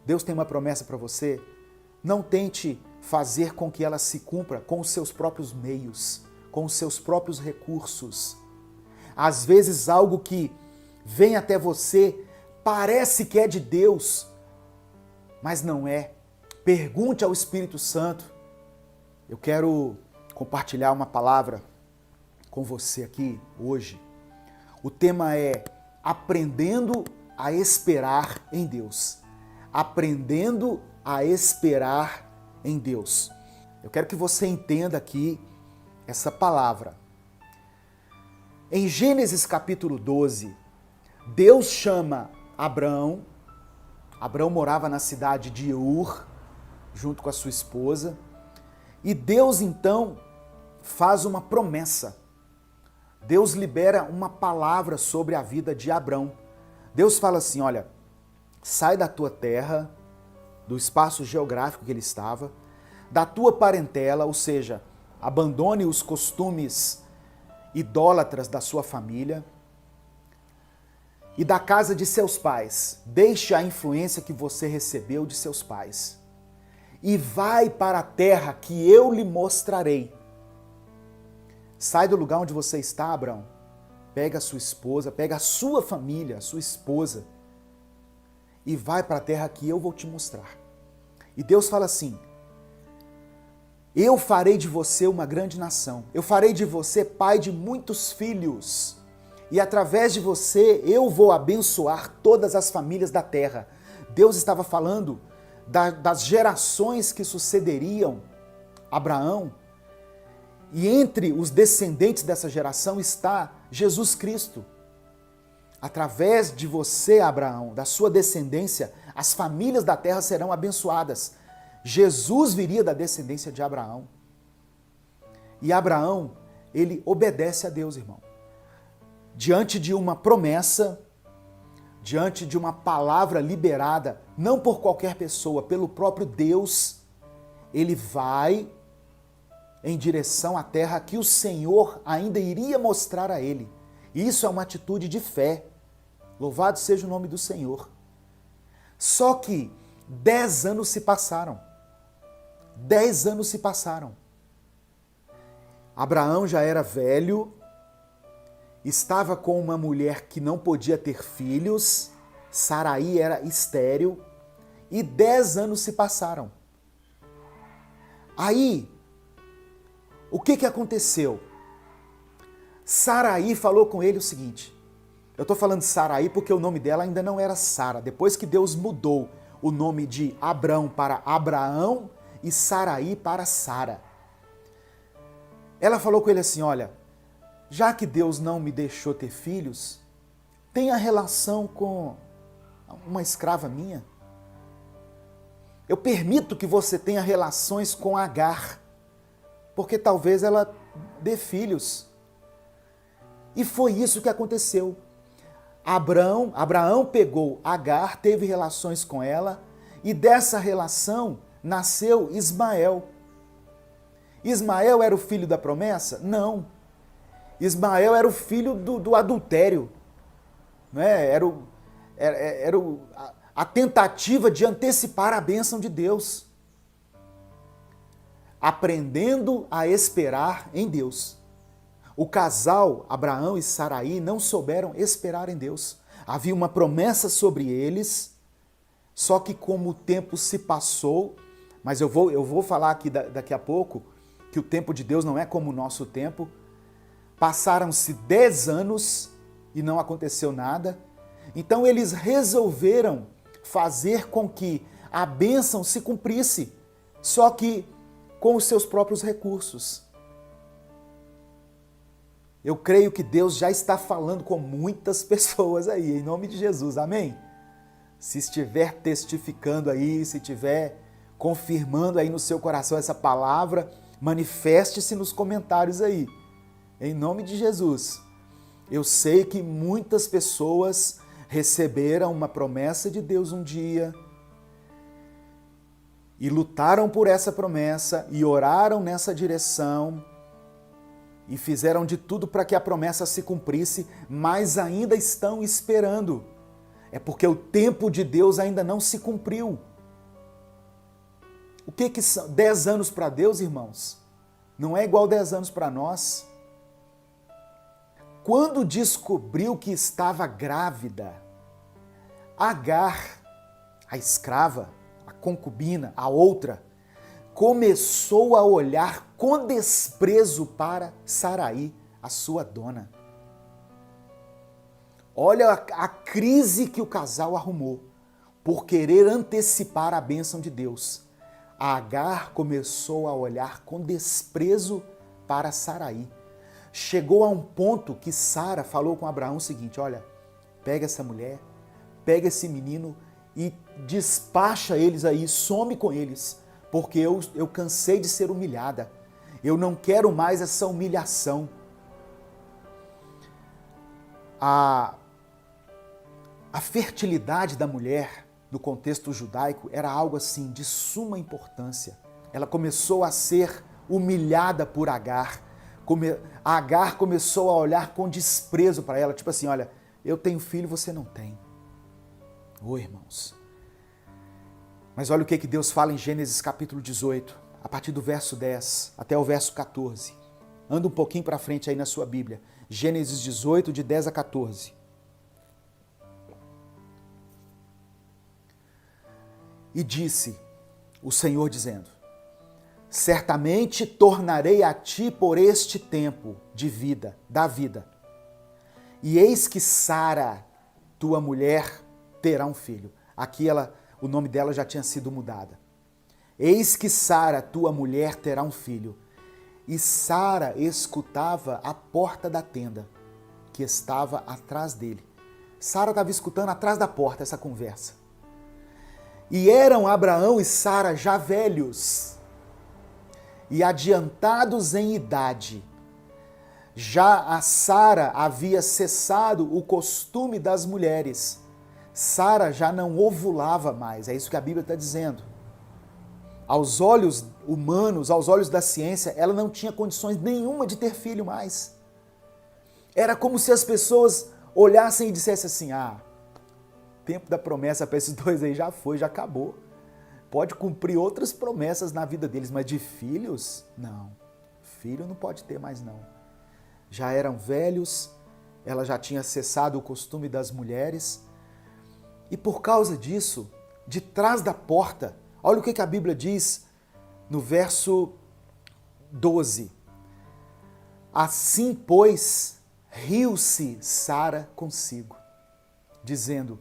Deus tem uma promessa para você, não tente fazer com que ela se cumpra com os seus próprios meios, com os seus próprios recursos. Às vezes algo que vem até você parece que é de Deus, mas não é. Pergunte ao Espírito Santo. Eu quero compartilhar uma palavra com você aqui hoje. O tema é aprendendo a esperar em Deus. Aprendendo a esperar em Deus. Eu quero que você entenda aqui essa palavra. Em Gênesis capítulo 12, Deus chama Abrão. Abrão morava na cidade de Ur, junto com a sua esposa. E Deus então faz uma promessa. Deus libera uma palavra sobre a vida de Abrão. Deus fala assim, olha, sai da tua terra, do espaço geográfico que ele estava, da tua parentela, ou seja, abandone os costumes idólatras da sua família e da casa de seus pais. Deixe a influência que você recebeu de seus pais e vai para a terra que eu lhe mostrarei. Sai do lugar onde você está, Abrão. Pega a sua esposa, pega a sua família, a sua esposa e vai para a terra que eu vou te mostrar. E Deus fala assim, eu farei de você uma grande nação, eu farei de você pai de muitos filhos e através de você eu vou abençoar todas as famílias da terra. Deus estava falando das gerações que sucederiam Abraão e entre os descendentes dessa geração está Jesus Cristo. Através de você, Abraão, da sua descendência, as famílias da terra serão abençoadas. Jesus viria da descendência de Abraão. E Abraão, ele obedece a Deus, irmão. Diante de uma promessa, diante de uma palavra liberada, não por qualquer pessoa, pelo próprio Deus, ele vai em direção à terra que o Senhor ainda iria mostrar a ele. E isso é uma atitude de fé. Louvado seja o nome do Senhor. Só que 10 anos se passaram. 10 anos se passaram. Abraão já era velho, estava com uma mulher que não podia ter filhos, Saraí era estéril, e 10 anos se passaram. Aí, o que aconteceu? Saraí falou com ele o seguinte, eu estou falando de Saraí porque o nome dela ainda não era Sara, depois que Deus mudou o nome de Abrão para Abraão e Saraí para Sara. Ela falou com ele assim, olha, já que Deus não me deixou ter filhos, tenha relação com uma escrava minha. Eu permito que você tenha relações com Agar, porque talvez ela dê filhos. E foi isso que aconteceu. Abraão pegou Agar, teve relações com ela, e dessa relação nasceu Ismael. Ismael era o filho da promessa? Não. Ismael era o filho do adultério. Né? Era a tentativa de antecipar a bênção de Deus. Aprendendo a esperar em Deus. O casal, Abraão e Saraí, não souberam esperar em Deus. Havia uma promessa sobre eles, só que como o tempo se passou, mas eu vou falar aqui daqui a pouco, que o tempo de Deus não é como o nosso tempo. Passaram-se 10 anos e não aconteceu nada. Então eles resolveram fazer com que a bênção se cumprisse, só que com os seus próprios recursos. Eu creio que Deus já está falando com muitas pessoas aí, em nome de Jesus, amém? Se estiver testificando aí, se estiver confirmando aí no seu coração essa palavra, manifeste-se nos comentários aí, em nome de Jesus. Eu sei que muitas pessoas receberam uma promessa de Deus um dia e lutaram por essa promessa e oraram nessa direção e fizeram de tudo para que a promessa se cumprisse, mas ainda estão esperando. É porque o tempo de Deus ainda não se cumpriu. O que são 10 anos para Deus, irmãos? Não é igual 10 anos para nós. Quando descobriu que estava grávida, Agar, a escrava, a concubina, a outra, começou a olhar com desprezo para Saraí, a sua dona. Olha a crise que o casal arrumou por querer antecipar a bênção de Deus. A Agar começou a olhar com desprezo para Saraí. Chegou a um ponto que Sara falou com Abraão o seguinte: olha, pega essa mulher, pega esse menino e despacha eles aí, some com eles, porque eu cansei de ser humilhada. Eu não quero mais essa humilhação. A fertilidade da mulher, no contexto judaico, era algo assim de suma importância. Ela começou a ser humilhada por Agar. Agar começou a olhar com desprezo para ela, tipo assim, olha, eu tenho filho, você não tem. Ô, irmãos. Mas olha o que Deus fala em Gênesis capítulo 18, a partir do verso 10 até o verso 14. Anda um pouquinho para frente aí na sua Bíblia. Gênesis 18, de 10 a 14. E disse o Senhor dizendo: certamente tornarei a ti por este tempo de vida, da vida. E eis que Sara, tua mulher, terá um filho. Aqui o nome dela já tinha sido mudada. Eis que Sara, tua mulher, terá um filho. E Sara escutava a porta da tenda, que estava atrás dele. Sara estava escutando atrás da porta essa conversa. E eram Abraão e Sara já velhos e adiantados em idade. Já a Sara havia cessado o costume das mulheres. Sara já não ovulava mais, é isso que a Bíblia está dizendo. Aos olhos humanos, aos olhos da ciência, ela não tinha condições nenhuma de ter filho mais. Era como se as pessoas olhassem e dissessem assim: o tempo da promessa para esses dois aí já foi, já acabou. Pode cumprir outras promessas na vida deles, mas de filhos, não. Filho não pode ter mais não. Já eram velhos, ela já tinha cessado o costume das mulheres. E por causa disso, de trás da porta, olha o que a Bíblia diz no verso 12. Assim, pois, riu-se Sara consigo, dizendo: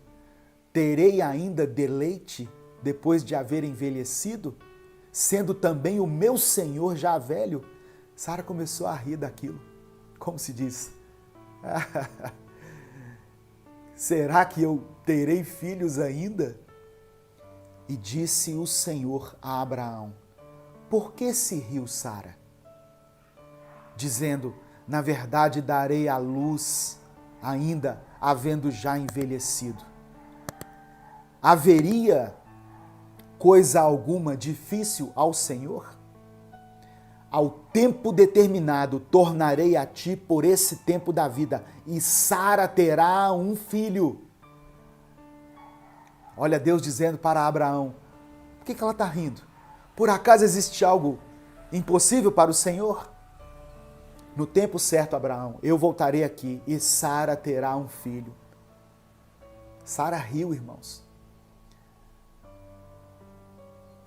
terei ainda deleite depois de haver envelhecido, sendo também o meu senhor já velho? Sara começou a rir daquilo. Como se diz? Será que eu terei filhos ainda? E disse o Senhor a Abraão: por que se riu Sara? Dizendo: na verdade darei à luz ainda, havendo já envelhecido. Haveria coisa alguma difícil ao Senhor? Ao tempo determinado tornarei a ti por esse tempo da vida, e Sara terá um filho. Olha Deus dizendo para Abraão: por que ela está rindo? Por acaso existe algo impossível para o Senhor? No tempo certo, Abraão, eu voltarei aqui e Sara terá um filho. Sara riu, irmãos.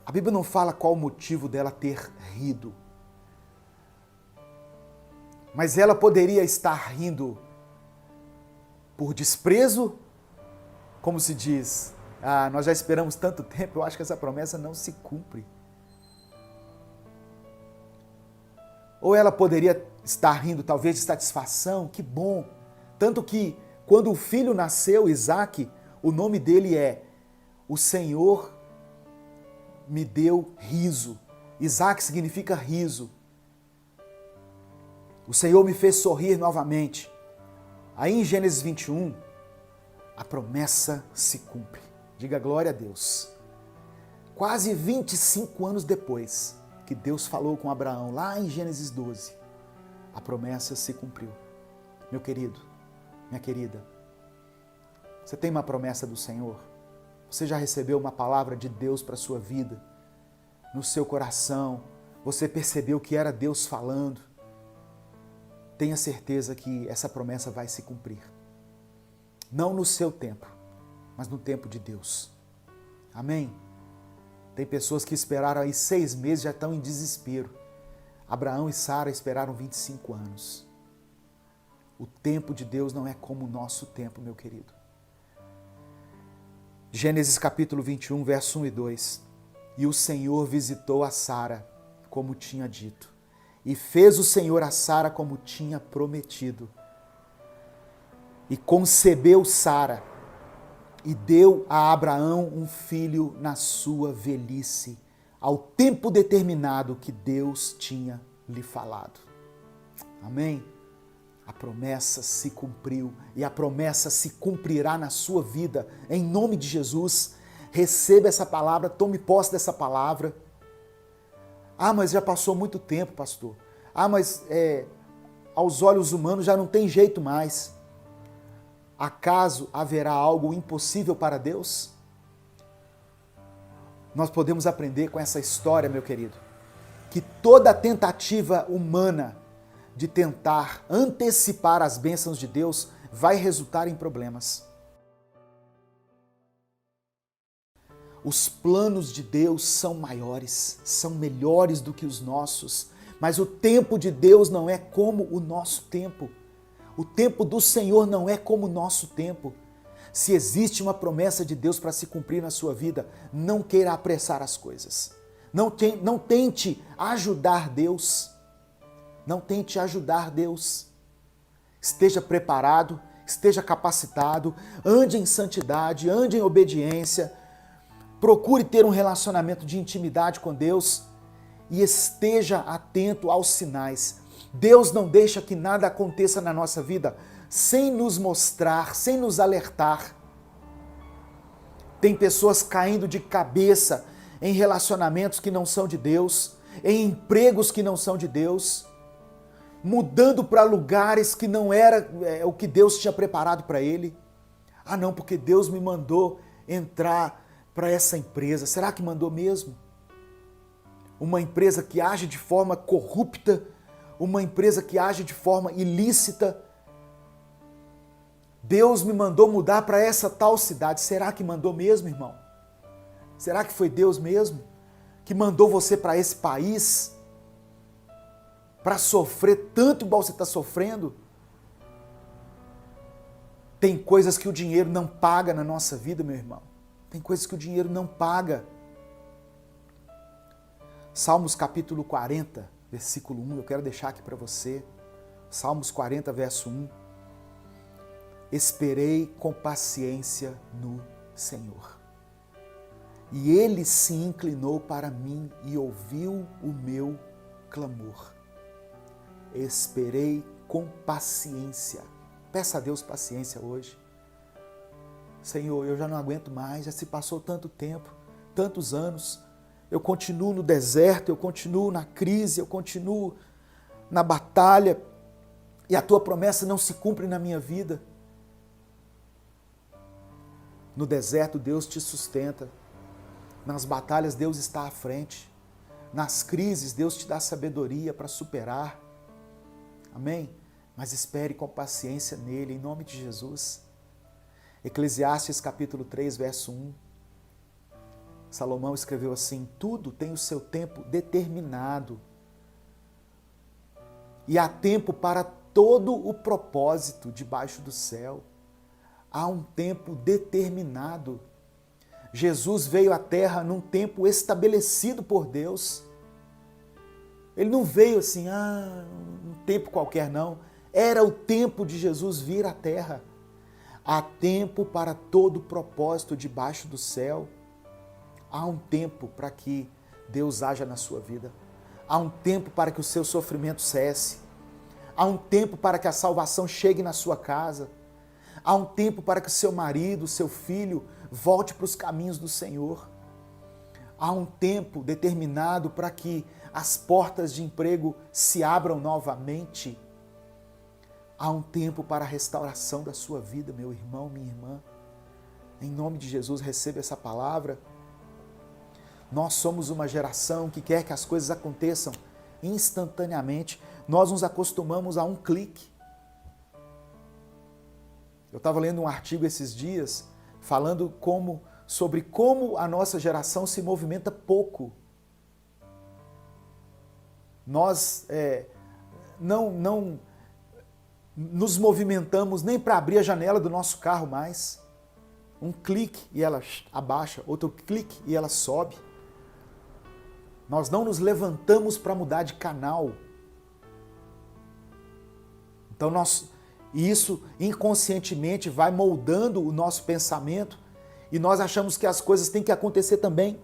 A Bíblia não fala qual o motivo dela ter rido. Mas ela poderia estar rindo por desprezo, como se diz: nós já esperamos tanto tempo, eu acho que essa promessa não se cumpre. Ou ela poderia estar rindo talvez de satisfação, que bom. Tanto que quando o filho nasceu, Isaque, o nome dele é: o Senhor me deu riso. Isaque significa riso. O Senhor me fez sorrir novamente. Aí em Gênesis 21, a promessa se cumpre. Diga glória a Deus. Quase 25 anos depois que Deus falou com Abraão, lá em Gênesis 12, a promessa se cumpriu. Meu querido, minha querida, Você tem uma promessa do Senhor? Você já recebeu uma palavra de Deus para a sua vida? No seu coração, você percebeu que era Deus falando? Tenha certeza que essa promessa vai se cumprir. Não no seu tempo, mas no tempo de Deus. Amém? Tem pessoas que esperaram aí 6 meses e já estão em desespero. Abraão e Sara esperaram 25 anos. O tempo de Deus não é como o nosso tempo, meu querido. Gênesis capítulo 21, verso 1 e 2. E o Senhor visitou a Sara, como tinha dito. E fez o Senhor a Sara como tinha prometido. E concebeu Sara, e deu a Abraão um filho na sua velhice, ao tempo determinado que Deus tinha lhe falado. Amém? A promessa se cumpriu e a promessa se cumprirá na sua vida, em nome de Jesus. Receba essa palavra, tome posse dessa palavra. Ah, mas já passou muito tempo, pastor. Ah, mas aos olhos humanos já não tem jeito mais. Acaso haverá algo impossível para Deus? Nós podemos aprender com essa história, meu querido, que toda tentativa humana de tentar antecipar as bênçãos de Deus vai resultar em problemas. Os planos de Deus são maiores, são melhores do que os nossos, mas o tempo de Deus não é como o nosso tempo. O tempo do Senhor não é como o nosso tempo. Se existe uma promessa de Deus para se cumprir na sua vida, não queira apressar as coisas. Não tente ajudar Deus. Não tente ajudar Deus. Esteja preparado, esteja capacitado, ande em santidade, ande em obediência, procure ter um relacionamento de intimidade com Deus e esteja atento aos sinais. Deus não deixa que nada aconteça na nossa vida sem nos mostrar, sem nos alertar. Tem pessoas caindo de cabeça em relacionamentos que não são de Deus, em empregos que não são de Deus, mudando para lugares que não era o que Deus tinha preparado para ele. Ah não, porque Deus me mandou entrar para essa empresa. Será que mandou mesmo? Uma empresa que age de forma corrupta, uma empresa que age de forma ilícita. Deus me mandou mudar para essa tal cidade. Será que mandou mesmo, irmão? Será que foi Deus mesmo que mandou você para esse país? Para sofrer tanto igual você está sofrendo? Tem coisas que o dinheiro não paga na nossa vida, meu irmão. Tem coisas que o dinheiro não paga. Salmos capítulo 40, versículo 1, eu quero deixar aqui para você. Salmos 40, verso 1. Esperei com paciência no Senhor. E Ele se inclinou para mim e ouviu o meu clamor. Esperei com paciência. Peça a Deus paciência hoje. Senhor, eu já não aguento mais, já se passou tanto tempo, tantos anos. Eu continuo no deserto, eu continuo na crise, eu continuo na batalha e a Tua promessa não se cumpre na minha vida. No deserto, Deus te sustenta. Nas batalhas, Deus está à frente. Nas crises, Deus te dá sabedoria para superar. Amém? Mas espere com paciência nele, em nome de Jesus. Eclesiastes capítulo 3, verso 1. Salomão escreveu assim: tudo tem o seu tempo determinado. E há tempo para todo o propósito debaixo do céu. Há um tempo determinado. Jesus veio à Terra num tempo estabelecido por Deus. Ele não veio assim, um tempo qualquer, não. Era o tempo de Jesus vir à Terra. Há tempo para todo propósito debaixo do céu. Há um tempo para que Deus haja na sua vida. Há um tempo para que o seu sofrimento cesse. Há um tempo para que a salvação chegue na sua casa. Há um tempo para que o seu marido, o seu filho, volte para os caminhos do Senhor. Há um tempo determinado para que as portas de emprego se abram novamente. Há um tempo para a restauração da sua vida, meu irmão, minha irmã. Em nome de Jesus, receba essa palavra. Nós somos uma geração que quer que as coisas aconteçam instantaneamente. Nós nos acostumamos a um clique. Eu estava lendo um artigo esses dias falando sobre como a nossa geração se movimenta pouco. Nós não nos movimentamos nem para abrir a janela do nosso carro mais. Um clique e ela abaixa, outro clique e ela sobe. Nós não nos levantamos para mudar de canal. Então isso inconscientemente vai moldando o nosso pensamento e nós achamos que as coisas têm que acontecer também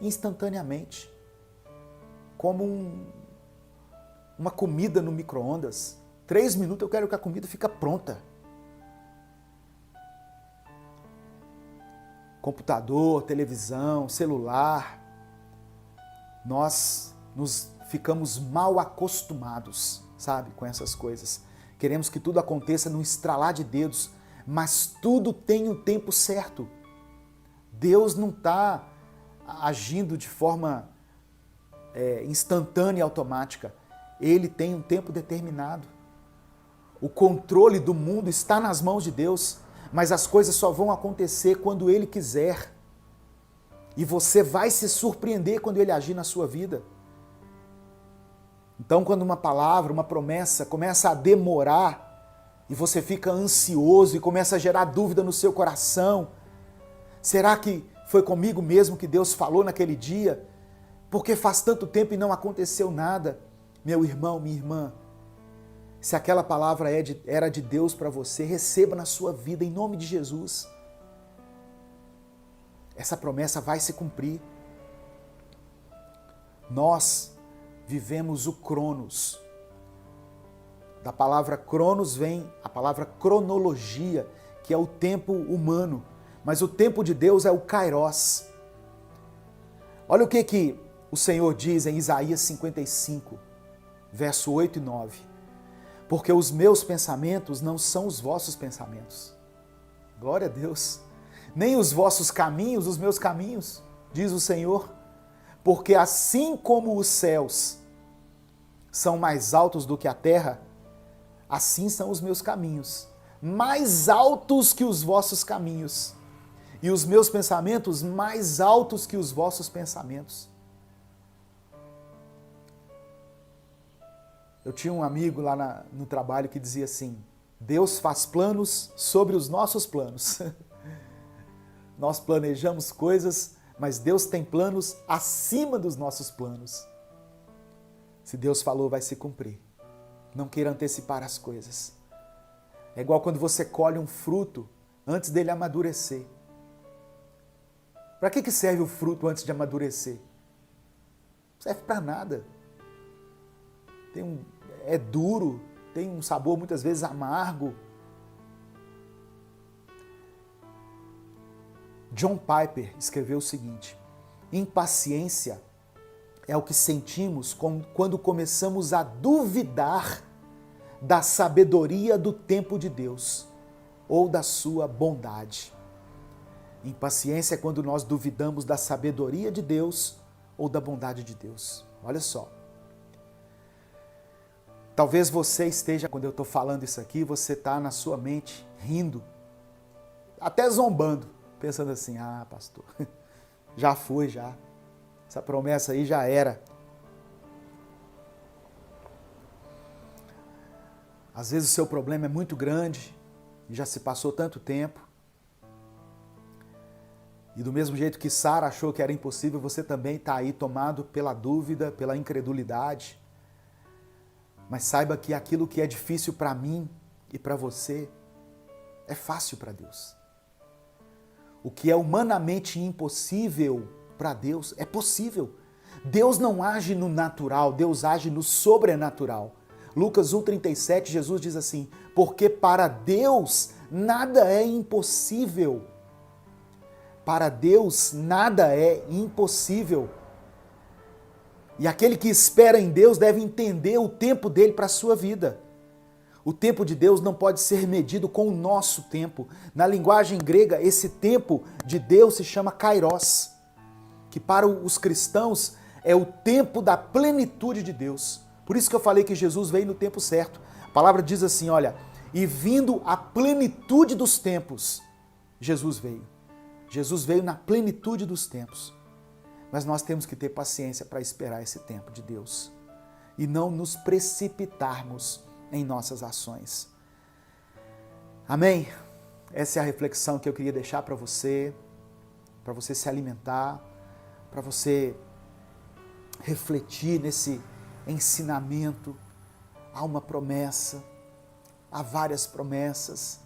instantaneamente. Como uma comida no micro-ondas. 3 minutos eu quero que a comida fique pronta. Computador, televisão, celular. Nós nos ficamos mal acostumados, sabe, com essas coisas. Queremos que tudo aconteça num estralar de dedos, mas tudo tem o tempo certo. Deus não está agindo de forma instantânea e automática. Ele tem um tempo determinado. O controle do mundo está nas mãos de Deus, mas as coisas só vão acontecer quando Ele quiser. E você vai se surpreender quando Ele agir na sua vida. Então, quando uma palavra, uma promessa começa a demorar e você fica ansioso e começa a gerar dúvida no seu coração, será que foi comigo mesmo que Deus falou naquele dia? Porque faz tanto tempo e não aconteceu nada. Meu irmão, minha irmã, se aquela palavra era de Deus para você, receba na sua vida em nome de Jesus. Essa promessa vai se cumprir. Nós vivemos o Cronos. Da palavra Cronos vem a palavra cronologia, que é o tempo humano. Mas o tempo de Deus é o Kairos. Olha o que o Senhor diz em Isaías 55, verso 8 e 9. Porque os meus pensamentos não são os vossos pensamentos. Glória a Deus. Nem os vossos caminhos, os meus caminhos, diz o Senhor. Porque assim como os céus são mais altos do que a terra, assim são os meus caminhos, mais altos que os vossos caminhos, e os meus pensamentos mais altos que os vossos pensamentos. Eu tinha um amigo lá no trabalho que dizia assim: Deus faz planos sobre os nossos planos. Nós planejamos coisas, mas Deus tem planos acima dos nossos planos. Se Deus falou, vai se cumprir. Não queira antecipar as coisas. É igual quando você colhe um fruto antes dele amadurecer. Para que serve o fruto antes de amadurecer? Não serve para nada. É duro, tem um sabor muitas vezes amargo. John Piper escreveu o seguinte: impaciência é o que sentimos quando começamos a duvidar da sabedoria do tempo de Deus ou da sua bondade. Impaciência é quando nós duvidamos da sabedoria de Deus ou da bondade de Deus. Olha só. Talvez você esteja, quando eu estou falando isso aqui, você está na sua mente rindo, até zombando, pensando assim: ah, pastor, já foi, já. Essa promessa aí já era. Às vezes o seu problema é muito grande e já se passou tanto tempo. E do mesmo jeito que Sara achou que era impossível, você também está aí tomado pela dúvida, pela incredulidade. Mas saiba que aquilo que é difícil para mim e para você é fácil para Deus. O que é humanamente impossível para Deus é possível. Deus não age no natural, Deus age no sobrenatural. Lucas 1,37, Jesus diz assim: porque para Deus nada é impossível. Para Deus nada é impossível. E aquele que espera em Deus deve entender o tempo dele para a sua vida. O tempo de Deus não pode ser medido com o nosso tempo. Na linguagem grega, esse tempo de Deus se chama kairos, que para os cristãos é o tempo da plenitude de Deus. Por isso que eu falei que Jesus veio no tempo certo. A palavra diz assim, olha, e vindo a plenitude dos tempos, Jesus veio. Jesus veio na plenitude dos tempos. Mas nós temos que ter paciência para esperar esse tempo de Deus e não nos precipitarmos em nossas ações. Amém? Essa é a reflexão que eu queria deixar para você se alimentar, para você refletir nesse ensinamento. Há uma promessa, há várias promessas,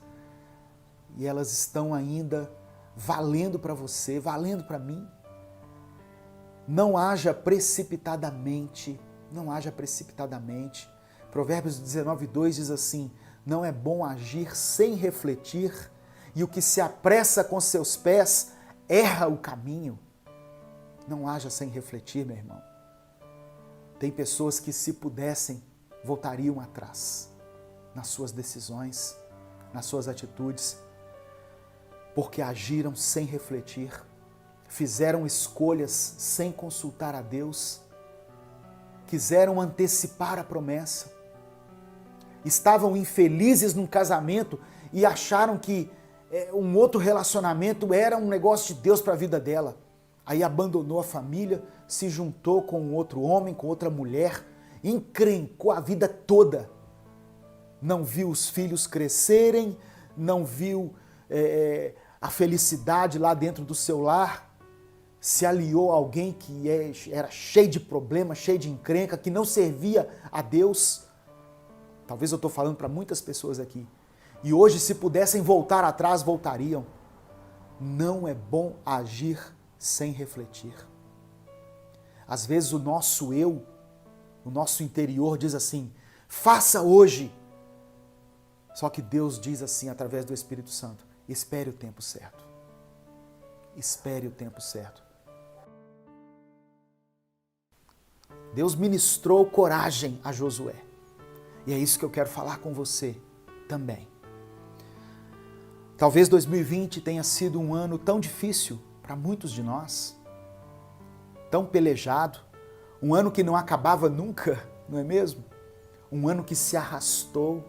e elas estão ainda valendo para você, valendo para mim. Não haja precipitadamente, não haja precipitadamente. Provérbios 19:2 diz assim, não é bom agir sem refletir, e o que se apressa com seus pés erra o caminho. Não haja sem refletir, meu irmão. Tem pessoas que, se pudessem, voltariam atrás nas suas decisões, nas suas atitudes, porque agiram sem refletir, fizeram escolhas sem consultar a Deus, quiseram antecipar a promessa, estavam infelizes num casamento e acharam que um outro relacionamento era um negócio de Deus para a vida dela. Aí abandonou a família, se juntou com um outro homem, com outra mulher, encrencou a vida toda. Não viu os filhos crescerem, não viu a felicidade lá dentro do seu lar, se aliou a alguém que era cheio de problemas, cheio de encrenca, que não servia a Deus. Talvez eu estou falando para muitas pessoas aqui. E hoje, se pudessem voltar atrás, voltariam. Não é bom agir sem refletir. Às vezes o nosso eu, o nosso interior diz assim, faça hoje. Só que Deus diz assim, através do Espírito Santo, espere o tempo certo. Espere o tempo certo. Deus ministrou coragem a Josué. E é isso que eu quero falar com você também. Talvez 2020 tenha sido um ano tão difícil para muitos de nós, tão pelejado, um ano que não acabava nunca, não é mesmo? Um ano que se arrastou,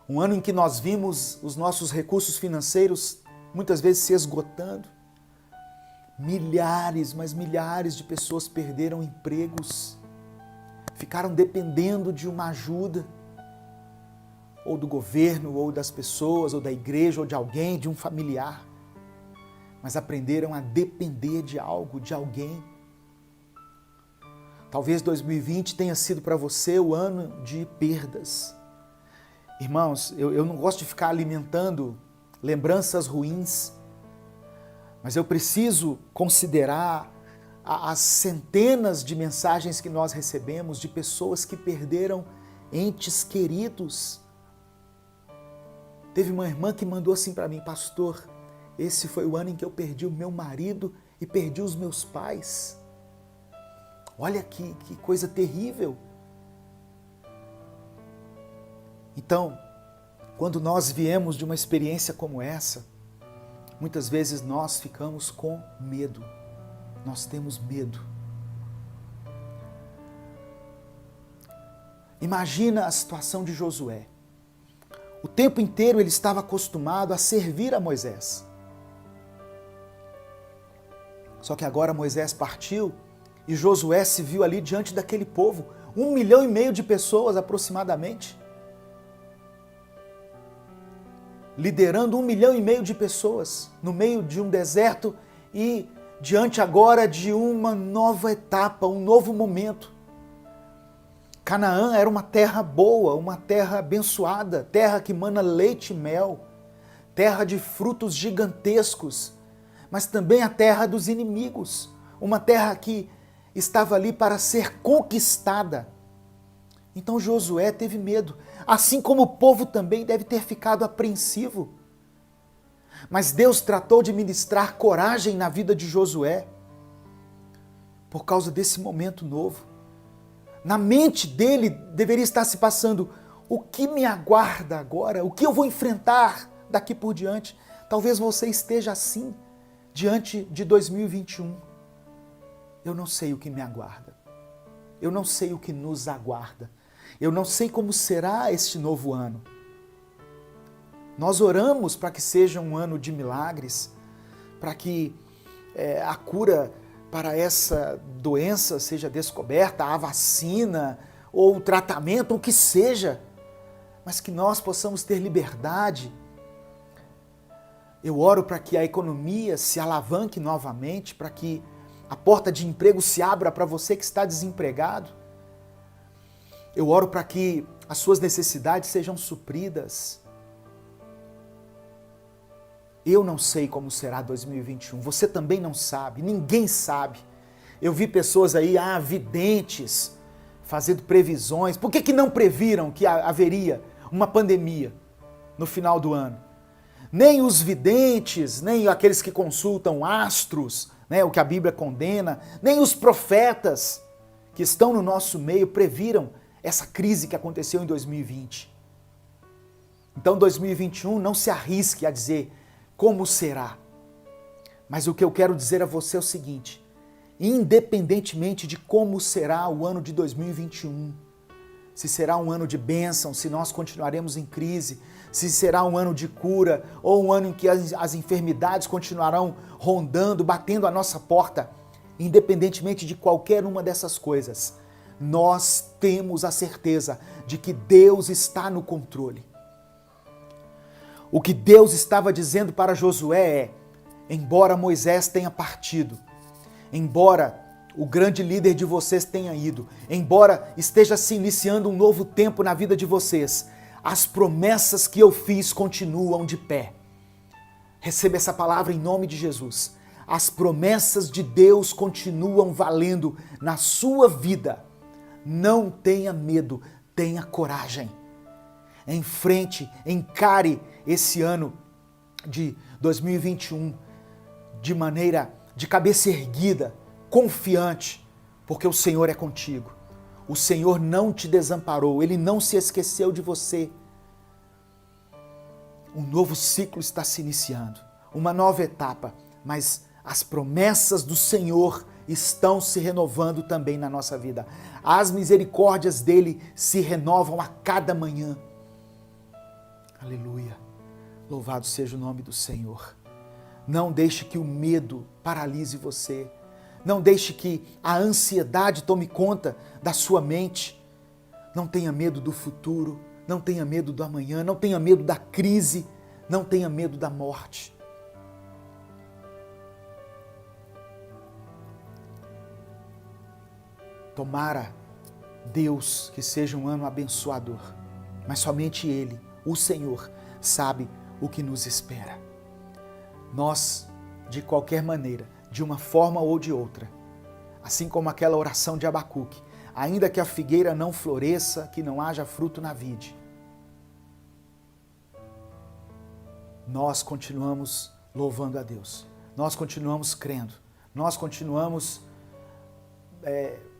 um ano em que nós vimos os nossos recursos financeiros muitas vezes se esgotando. Milhares, mas milhares de pessoas perderam empregos, ficaram dependendo de uma ajuda, ou do governo, ou das pessoas, ou da igreja, ou de alguém, de um familiar. Mas aprenderam a depender de algo, de alguém. Talvez 2020 tenha sido para você o ano de perdas. Irmãos, eu não gosto de ficar alimentando lembranças ruins, mas eu preciso considerar as centenas de mensagens que nós recebemos de pessoas que perderam entes queridos. Teve uma irmã que mandou assim para mim, pastor, esse foi o ano em que eu perdi o meu marido e perdi os meus pais. Olha que coisa terrível. Então, quando nós viemos de uma experiência como essa, muitas vezes nós ficamos com medo. Nós temos medo. Imagina a situação de Josué. O tempo inteiro ele estava acostumado a servir a Moisés. Só que agora Moisés partiu e Josué se viu ali diante daquele povo, 1,5 milhão de pessoas aproximadamente, liderando 1,5 milhão de pessoas no meio de um deserto e diante agora de uma nova etapa, um novo momento. Canaã era uma terra boa, uma terra abençoada, terra que mana leite e mel, terra de frutos gigantescos, mas também a terra dos inimigos, uma terra que estava ali para ser conquistada. Então Josué teve medo, assim como o povo também deve ter ficado apreensivo. Mas Deus tratou de ministrar coragem na vida de Josué, por causa desse momento novo. Na mente dele deveria estar se passando, o que me aguarda agora? O que eu vou enfrentar daqui por diante? Talvez você esteja assim, diante de 2021. Eu não sei o que me aguarda. Eu não sei o que nos aguarda. Eu não sei como será este novo ano. Nós oramos para que seja um ano de milagres, para que a cura para essa doença seja descoberta, a vacina ou o tratamento, o que seja, mas que nós possamos ter liberdade. Eu oro para que a economia se alavanque novamente, para que a porta de emprego se abra para você que está desempregado. Eu oro para que as suas necessidades sejam supridas. Eu não sei como será 2021, você também não sabe, ninguém sabe. Eu vi pessoas aí, videntes, fazendo previsões. Por que não previram que haveria uma pandemia no final do ano? Nem os videntes, nem aqueles que consultam astros, né, o que a Bíblia condena, nem os profetas que estão no nosso meio previram essa crise que aconteceu em 2020. Então 2021 não se arrisque a dizer como será. Mas o que eu quero dizer a você é o seguinte: independentemente de como será o ano de 2021, se será um ano de bênção, se nós continuaremos em crise, se será um ano de cura ou um ano em que as enfermidades continuarão rondando, batendo a nossa porta, independentemente de qualquer uma dessas coisas, nós temos a certeza de que Deus está no controle. O que Deus estava dizendo para Josué é: embora Moisés tenha partido, embora o grande líder de vocês tenha ido, embora esteja se iniciando um novo tempo na vida de vocês, as promessas que eu fiz continuam de pé. Receba essa palavra em nome de Jesus. As promessas de Deus continuam valendo na sua vida. Não tenha medo, tenha coragem. Enfrente, encare esse ano de 2021 de cabeça erguida, confiante, porque o Senhor é contigo. O Senhor não te desamparou, Ele não se esqueceu de você. Um novo ciclo está se iniciando, uma nova etapa, mas as promessas do Senhor estão se renovando também na nossa vida. As misericórdias dele se renovam a cada manhã. Aleluia. Louvado seja o nome do Senhor. Não deixe que o medo paralise você. Não deixe que a ansiedade tome conta da sua mente. Não tenha medo do futuro. Não tenha medo do amanhã. Não tenha medo da crise. Não tenha medo da morte. Tomara, Deus, que seja um ano abençoador. Mas somente Ele, o Senhor, sabe o que nos espera. Nós, de qualquer maneira, de uma forma ou de outra, assim como aquela oração de Abacuque, ainda que a figueira não floresça, que não haja fruto na vide, nós continuamos louvando a Deus, nós continuamos crendo, nós continuamos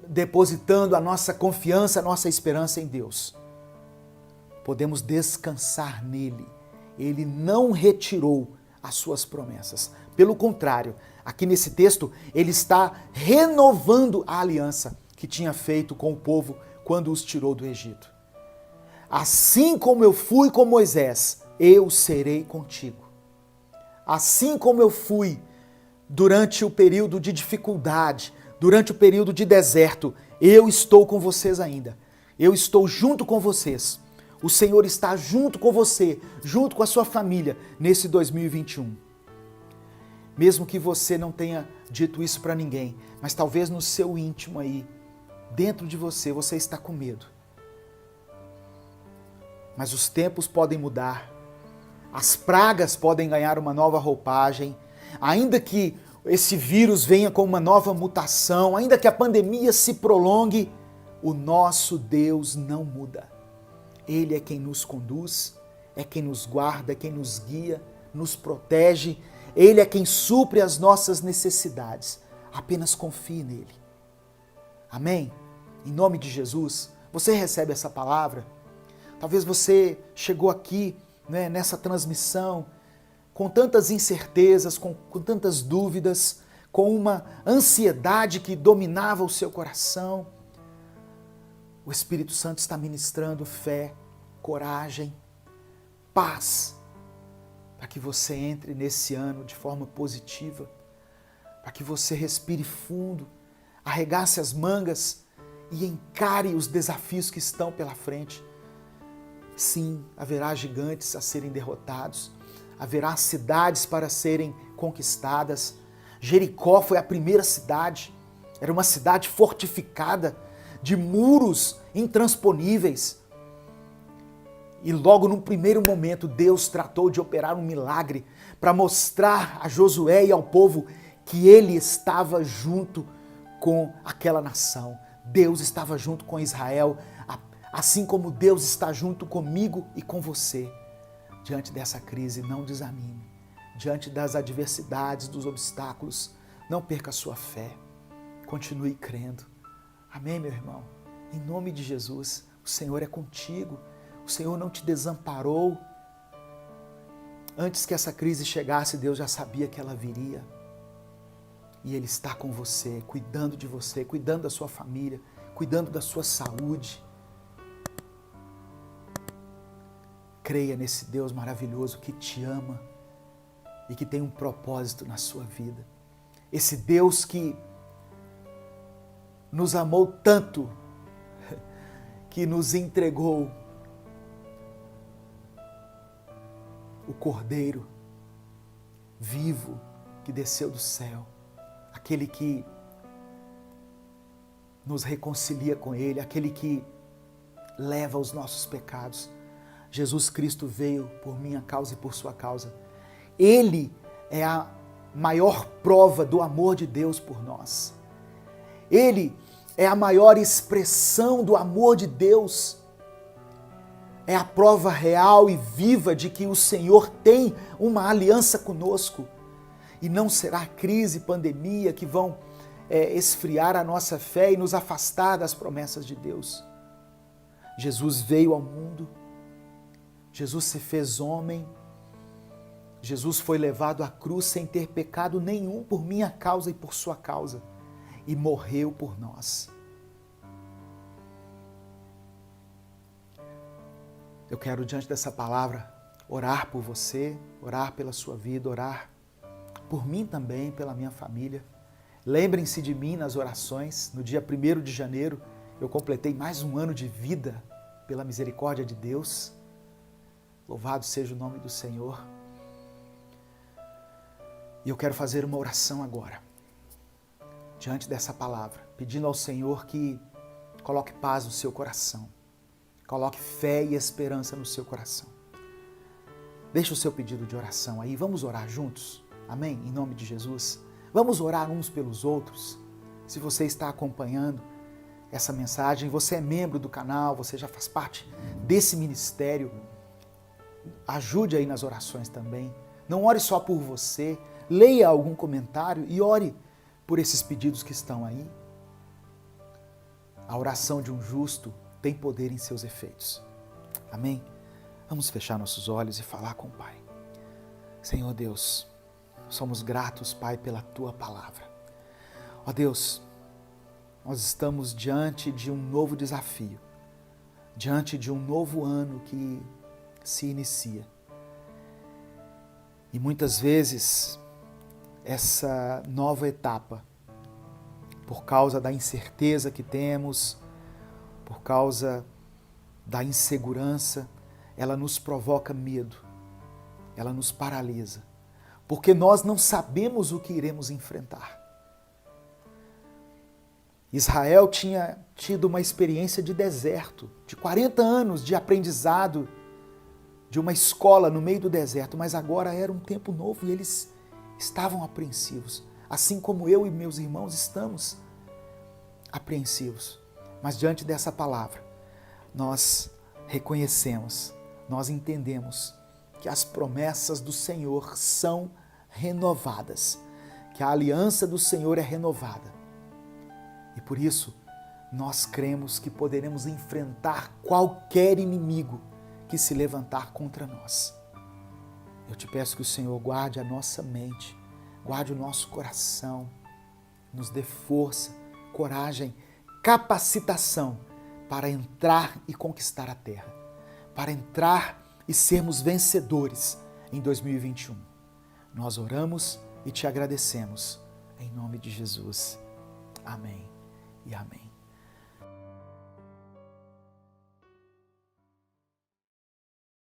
depositando a nossa confiança, a nossa esperança em Deus. Podemos descansar nele. Ele não retirou as suas promessas. Pelo contrário, aqui nesse texto, ele está renovando a aliança que tinha feito com o povo quando os tirou do Egito. Assim como eu fui com Moisés, eu serei contigo. Assim como eu fui durante o período de dificuldade, durante o período de deserto, eu estou com vocês ainda. Eu estou junto com vocês. O Senhor está junto com você, junto com a sua família, nesse 2021. Mesmo que você não tenha dito isso para ninguém, mas talvez no seu íntimo aí, dentro de você, você está com medo. Mas os tempos podem mudar, as pragas podem ganhar uma nova roupagem, ainda que esse vírus venha com uma nova mutação, ainda que a pandemia se prolongue, o nosso Deus não muda. Ele é quem nos conduz, é quem nos guarda, é quem nos guia, nos protege. Ele é quem supre as nossas necessidades. Apenas confie nele. Amém? Em nome de Jesus, você recebe essa palavra? Talvez você chegou aqui, né, nessa transmissão com tantas incertezas, com tantas dúvidas, com uma ansiedade que dominava o seu coração. O Espírito Santo está ministrando fé, coragem, paz, para que você entre nesse ano de forma positiva, para que você respire fundo, arregace as mangas e encare os desafios que estão pela frente. Sim, haverá gigantes a serem derrotados, haverá cidades para serem conquistadas. Jericó foi a primeira cidade, era uma cidade fortificada, de muros intransponíveis. E logo no primeiro momento Deus tratou de operar um milagre para mostrar a Josué e ao povo que ele estava junto com aquela nação. Deus estava junto com Israel, assim como Deus está junto comigo e com você. Diante dessa crise, não desanime. Diante das adversidades, dos obstáculos, não perca a sua fé. Continue crendo. Amém, meu irmão? Em nome de Jesus, o Senhor é contigo. O Senhor não te desamparou. Antes que essa crise chegasse, Deus já sabia que ela viria. E Ele está com você, cuidando da sua família, cuidando da sua saúde. Creia nesse Deus maravilhoso que te ama e que tem um propósito na sua vida. Esse Deus que nos amou tanto, que nos entregou o Cordeiro vivo que desceu do céu, aquele que nos reconcilia com Ele, aquele que leva os nossos pecados. Jesus Cristo veio por minha causa e por sua causa. Ele é a maior prova do amor de Deus por nós. Ele é a maior expressão do amor de Deus. É a prova real e viva de que o Senhor tem uma aliança conosco. E não será crise, pandemia que vão esfriar a nossa fé e nos afastar das promessas de Deus. Jesus veio ao mundo. Jesus se fez homem. Jesus foi levado à cruz sem ter pecado nenhum por minha causa e por sua causa. E morreu por nós. Eu quero, diante dessa palavra, orar por você, orar pela sua vida, orar por mim também, pela minha família. Lembrem-se de mim nas orações. No dia 1º de janeiro, eu completei mais um ano de vida pela misericórdia de Deus. Louvado seja o nome do Senhor. E eu quero fazer uma oração agora, diante dessa palavra, pedindo ao Senhor que coloque paz no seu coração, coloque fé e esperança no seu coração. Deixe o seu pedido de oração aí, vamos orar juntos, amém? Em nome de Jesus. Vamos orar uns pelos outros. Se você está acompanhando essa mensagem, você é membro do canal, você já faz parte desse ministério, ajude aí nas orações também. Não ore só por você, leia algum comentário e ore por esses pedidos que estão aí. A oração de um justo tem poder em seus efeitos. Amém? Vamos fechar nossos olhos e falar com o Pai. Senhor Deus, somos gratos, Pai, pela Tua palavra. Ó Deus, nós estamos diante de um novo desafio, diante de um novo ano que se inicia. E muitas vezes essa nova etapa, por causa da incerteza que temos, por causa da insegurança, ela nos provoca medo, ela nos paralisa, porque nós não sabemos o que iremos enfrentar. Israel tinha tido uma experiência de deserto, de 40 anos de aprendizado, de uma escola no meio do deserto, mas agora era um tempo novo e eles estavam apreensivos, assim como eu e meus irmãos estamos apreensivos. Mas diante dessa palavra, nós reconhecemos, nós entendemos que as promessas do Senhor são renovadas, que a aliança do Senhor é renovada. E por isso, nós cremos que poderemos enfrentar qualquer inimigo que se levantar contra nós. Eu te peço que o Senhor guarde a nossa mente, guarde o nosso coração, nos dê força, coragem, capacitação para entrar e conquistar a terra, para entrar e sermos vencedores em 2021. Nós oramos e te agradecemos. Em nome de Jesus. Amém e amém.